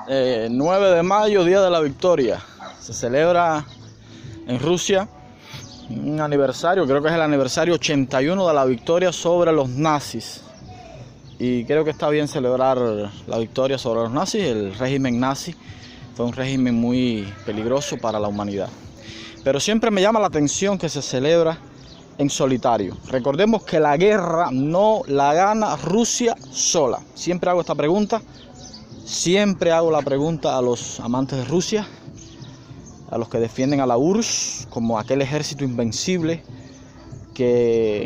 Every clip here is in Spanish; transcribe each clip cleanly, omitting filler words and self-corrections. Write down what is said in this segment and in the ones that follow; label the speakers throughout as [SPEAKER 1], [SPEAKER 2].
[SPEAKER 1] 9 de mayo, Día de la Victoria. Se celebra en Rusia un aniversario, creo que es el aniversario 81 de la victoria sobre los nazis. Y creo que está bien celebrar la victoria sobre los nazis. El régimen nazi fue un régimen muy peligroso para la humanidad. Pero siempre me llama la atención que se celebra en solitario. Recordemos que la guerra no la gana Rusia sola. Siempre hago esta pregunta. Siempre hago la pregunta a los amantes de Rusia, a los que defienden a la URSS como aquel ejército invencible que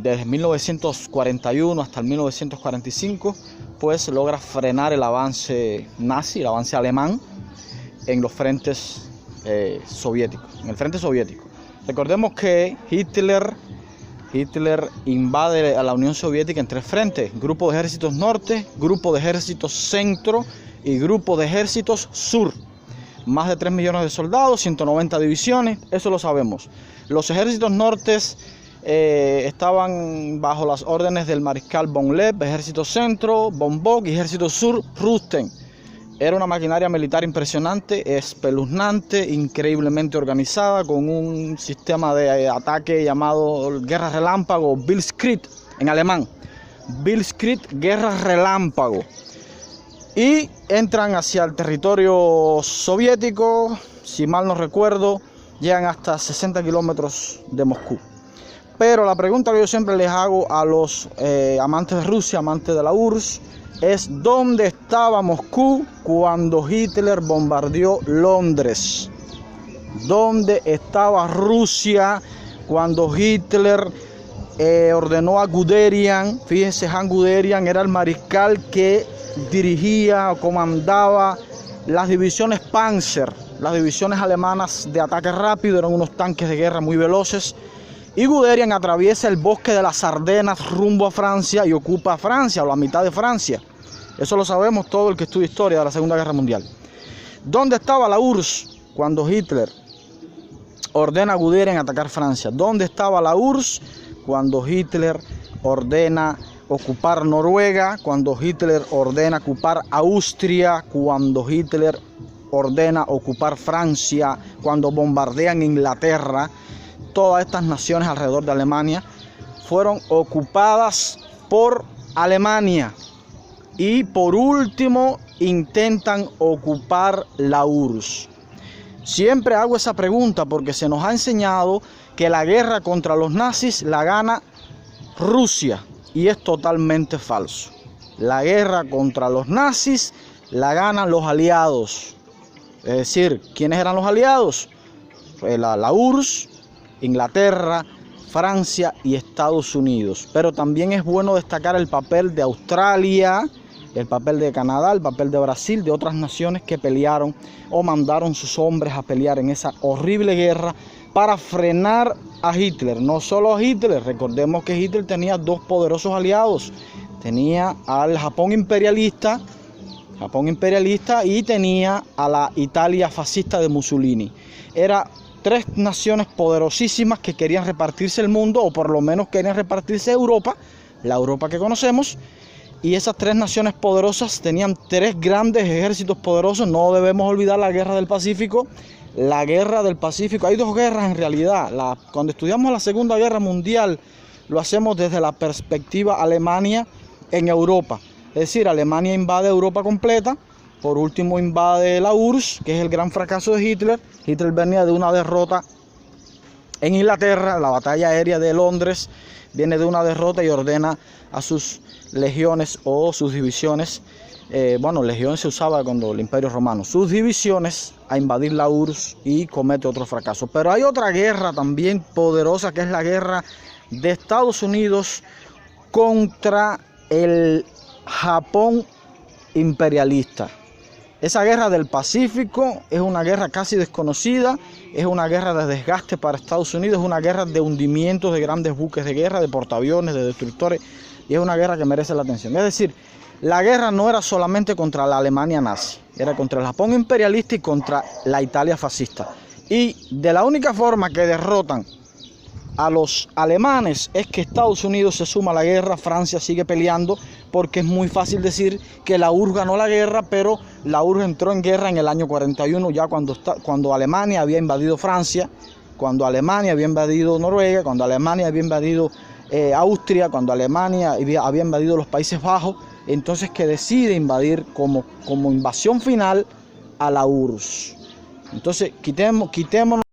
[SPEAKER 1] desde 1941 hasta el 1945 pues logra frenar el avance nazi, el avance alemán en los frentes soviéticos, en el frente soviético. Recordemos que Hitler invade a la Unión Soviética en 3 frentes: grupo de ejércitos norte, grupo de ejércitos centro y grupo de ejércitos sur. Más de 3 millones de soldados, 190 divisiones, eso lo sabemos. Los ejércitos nortes estaban bajo las órdenes del mariscal von Leeb, ejército centro, von Bock, y ejército sur, Rüsten. Era una maquinaria militar impresionante, espeluznante, increíblemente organizada, con un sistema de ataque llamado Guerra Relámpago, Blitzkrieg en alemán. Blitzkrieg, Guerra Relámpago. Y entran hacia el territorio soviético, si mal no recuerdo, llegan hasta 60 kilómetros de Moscú. Pero la pregunta que yo siempre les hago a los amantes de Rusia, amantes de la URSS, es: ¿dónde estaba Moscú cuando Hitler bombardeó Londres? ¿Dónde estaba Rusia cuando Hitler ordenó a Guderian? Fíjense, Hans Guderian era el mariscal que dirigía o comandaba las divisiones Panzer, las divisiones alemanas de ataque rápido. Eran unos tanques de guerra muy veloces. Y Guderian atraviesa el bosque de las Ardenas rumbo a Francia y ocupa Francia, o la mitad de Francia. Eso lo sabemos todo el que estudia historia de la Segunda Guerra Mundial. ¿Dónde estaba la URSS cuando Hitler ordena a Guderian atacar Francia? ¿Dónde estaba la URSS cuando Hitler ordena ocupar Noruega, cuando Hitler ordena ocupar Austria, cuando Hitler ordena ocupar Francia, cuando bombardean Inglaterra? Todas estas naciones alrededor de Alemania fueron ocupadas por Alemania. Y por último intentan ocupar la URSS. Siempre hago esa pregunta porque se nos ha enseñado que la guerra contra los nazis la gana Rusia. Y es totalmente falso. La guerra contra los nazis la ganan los aliados. Es decir, ¿quiénes eran los aliados? La URSS, Inglaterra, Francia y Estados Unidos. Pero también es bueno destacar el papel de Australia, el papel de Canadá, el papel de Brasil, de otras naciones que pelearon o mandaron sus hombres a pelear en esa horrible guerra para frenar a Hitler. No solo a Hitler, recordemos que Hitler tenía 2 poderosos aliados. Tenía al Japón imperialista y tenía a la Italia fascista de Mussolini. Eran 3 naciones poderosísimas que querían repartirse el mundo, o por lo menos querían repartirse Europa, la Europa que conocemos. Y esas 3 naciones poderosas tenían 3 grandes ejércitos poderosos. No debemos olvidar la guerra del Pacífico. La guerra del Pacífico, hay 2 guerras en realidad. Cuando estudiamos la Segunda Guerra Mundial, lo hacemos desde la perspectiva Alemania en Europa. Es decir, Alemania invade Europa completa. Por último invade la URSS, que es el gran fracaso de Hitler. Hitler venía de una derrota en Inglaterra, la batalla aérea de Londres. Viene de una derrota y ordena a sus legiones o sus divisiones. Legiones se usaba cuando el Imperio Romano. Sus divisiones a invadir la URSS y comete otro fracaso. Pero hay otra guerra también poderosa, que es la guerra de Estados Unidos contra el Japón imperialista. Esa guerra del Pacífico es una guerra casi desconocida, es una guerra de desgaste para Estados Unidos, es una guerra de hundimientos de grandes buques de guerra, de portaaviones, de destructores, y es una guerra que merece la atención. Es decir, la guerra no era solamente contra la Alemania nazi, era contra el Japón imperialista y contra la Italia fascista. Y de la única forma que derrotan a los alemanes es que Estados Unidos se suma a la guerra. Francia sigue peleando porque es muy fácil decir que la URSS ganó la guerra, pero la URSS entró en guerra en el año 41, ya cuando Alemania había invadido Francia, cuando Alemania había invadido Noruega, cuando Alemania había invadido Austria, cuando Alemania había invadido los Países Bajos, entonces que decide invadir como invasión final a la URSS. Entonces quitémonos